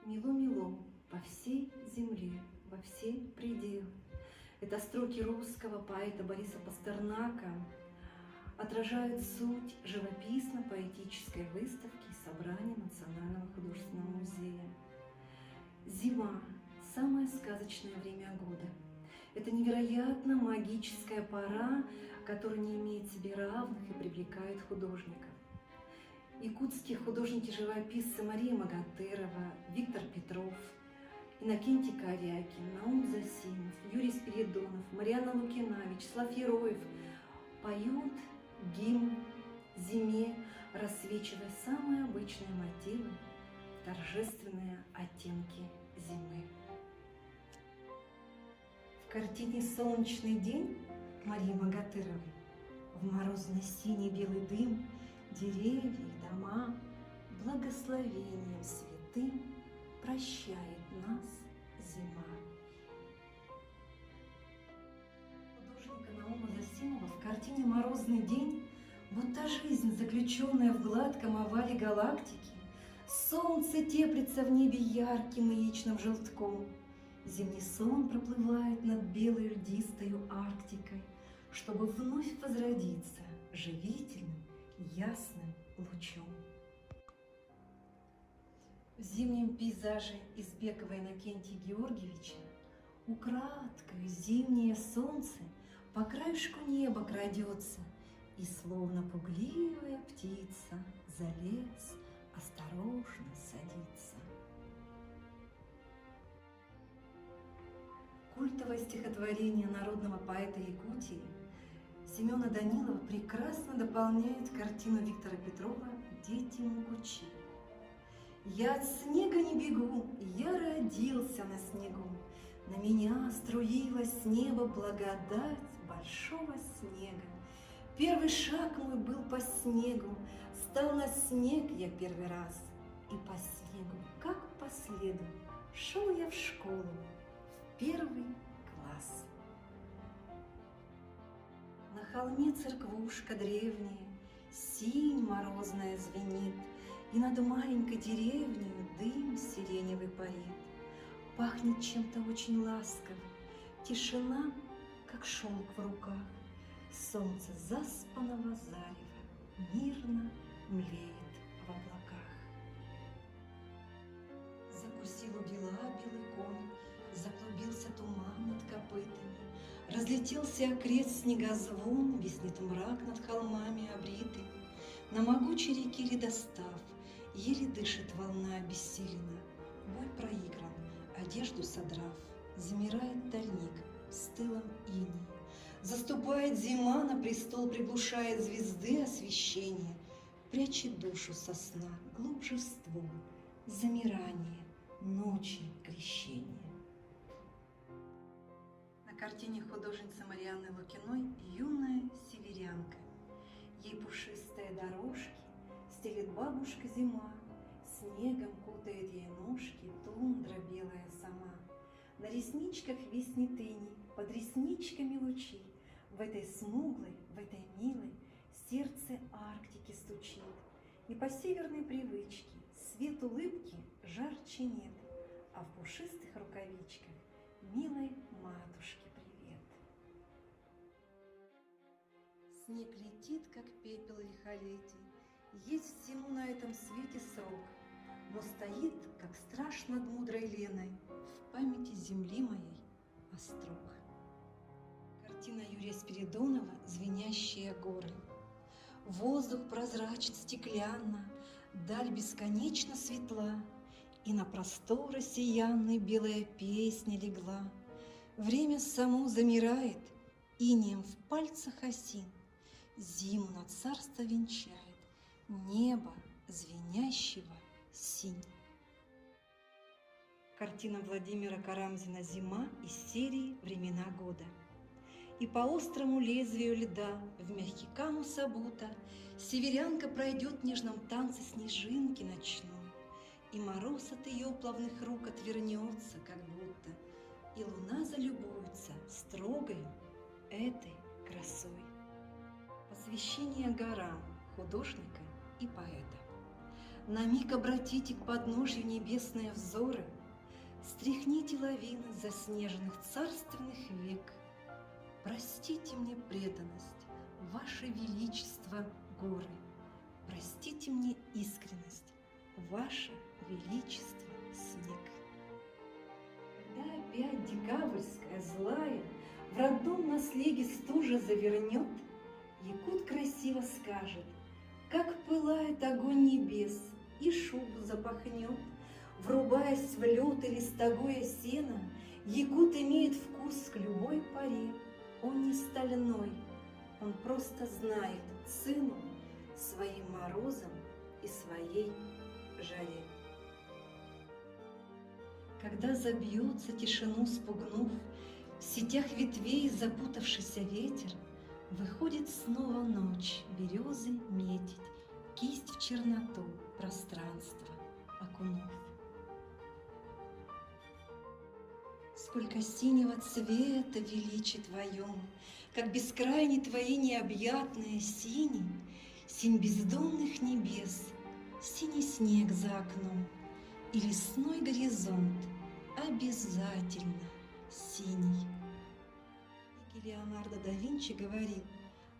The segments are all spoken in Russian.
Мило-мило по всей земле, во все пределы. Это строки русского поэта Бориса Пастернака отражают суть живописно-поэтической выставки и собрания Национального художественного музея. Зима – самое сказочное время года. Это невероятно магическая пора, которая не имеет себе равных и привлекает художников. Якутские художники-живописцы Мария Магатырова, Виктор Петров, Иннокентий Корякин, Наум Засимов, Юрий Спиридонов, Марьяна Лукина, Вячеслав Яроев поют гимн зиме, рассвечивая самые обычные мотивы, торжественные оттенки зимы. В картине «Солнечный день» Марии Магатыровой в морозно-синий белый дым деревья и дома благословением святым прощает нас зима. Художника Наума Засимова в картине «Морозный день» будто жизнь, заключенная в гладком овале галактики. Солнце теплится в небе ярким яичным желтком. Зимний сон проплывает над белой льдистою Арктикой, чтобы вновь возродиться живительным ясным лучом. В зимнем пейзаже Избекова Иннокентия Георгиевича украдкою зимнее солнце по краешку неба крадется и, словно пугливая птица, за лес осторожно садится. Культовое стихотворение народного поэта Якутии Семена Данилова прекрасно дополняет картину Виктора Петрова «Дети Мукучи». «Я от снега не бегу, я родился на снегу. На меня струилась с неба благодать большого снега. Первый шаг мой был по снегу, стал на снег я первый раз. И по снегу, как по следу, шел я в школу, в первый класс». На холме церквушка древняя, синь морозная звенит, и над маленькой деревней дым сиреневый парит. Пахнет чем-то очень ласковым, тишина, как шелк в руках. Солнце заспанного зарева мирно млеет в облаках. Закусил у бела белый конь, заклубился туман над копытами, разлетелся окрест снегозвон, виснет мрак над холмами обритыми. На могучей реке ледостав еле дышит волна обессилена. Бой проигран, одежду содрав, замирает дальник в стылом инии. Заступает зима на престол, приглушает звезды освещение, прячет душу со сна глубже в ствол, замирание ночи крещения. На картине художницы Марьяны Лукиной юная северянка. Ей пушистые дорожки стелет бабушка зима, снегом кутает ей ножки тундра белая сама. На ресничках виснет иней, под ресничками лучи. В этой смуглой, в этой милой сердце Арктики стучит. И по северной привычке свет улыбки жарче нет, а в пушистых рукавичках милой матушке привет. Снег летит, как пепел лихолетий, есть всему на этом свете срок, но стоит, как страж над мудрой Леной, в памяти земли моей острог. Картина Юрия Спиридонова «Звенящие горы». Воздух прозрачен стеклянно, даль бесконечно светла, и на простор россиянной белая песня легла. Время само замирает, инеем в пальцах осин, зиму на царство венчает небо звенящего синь. Картина Владимира Карамзина «Зима» из серии «Времена года». И по острому лезвию льда, в мягкий камус обута, северянка пройдет в нежном танце снежинки ночной, и мороз от ее плавных рук отвернется, как будто, и луна залюбуется строгою этой красой. Посвящение горам художника и поэта. На миг обратите к подножью небесные взоры, стряхните лавины заснеженных царственных век. Простите мне преданность, Ваше Величество, горы, простите мне искренность, Ваше Величество, снег. Когда опять декабрьская злая в родном наслеге стужа завернет, якут красиво скажет, как пылает огонь небес, и шубу запахнет. Врубаясь в лед или стогое сено, якут имеет вкус к любой поре. Он не стальной, он просто знает цену своим морозом и своей жаре. Когда забьется, тишину спугнув, в сетях ветвей запутавшийся ветер, выходит снова ночь березы метить, кисть в черноту пространства окунув. Сколько синего цвета в величии Твоем, как бескрайни Твои необъятные сини, синь бездонных небес, синий снег за окном и лесной горизонт обязательно синий. И Леонардо да Винчи говорил: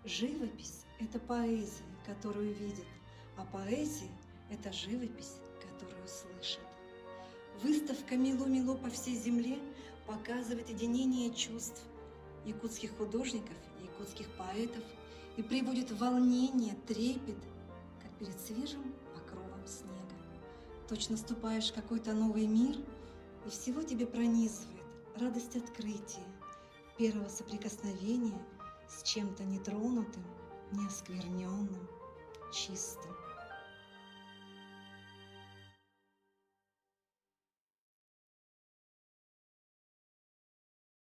живопись – это поэзия, которую видит, а поэзия – это живопись, которую слышит. Выставка «Мило-мило» по всей земле показывает единение чувств якутских художников, якутских поэтов и приводит в волнение, трепет, как перед свежим покровом снега. Точно ступаешь в какой-то новый мир, и всего тебе пронизывает радость открытия, первого соприкосновения с чем-то нетронутым, неоскверненным, чистым.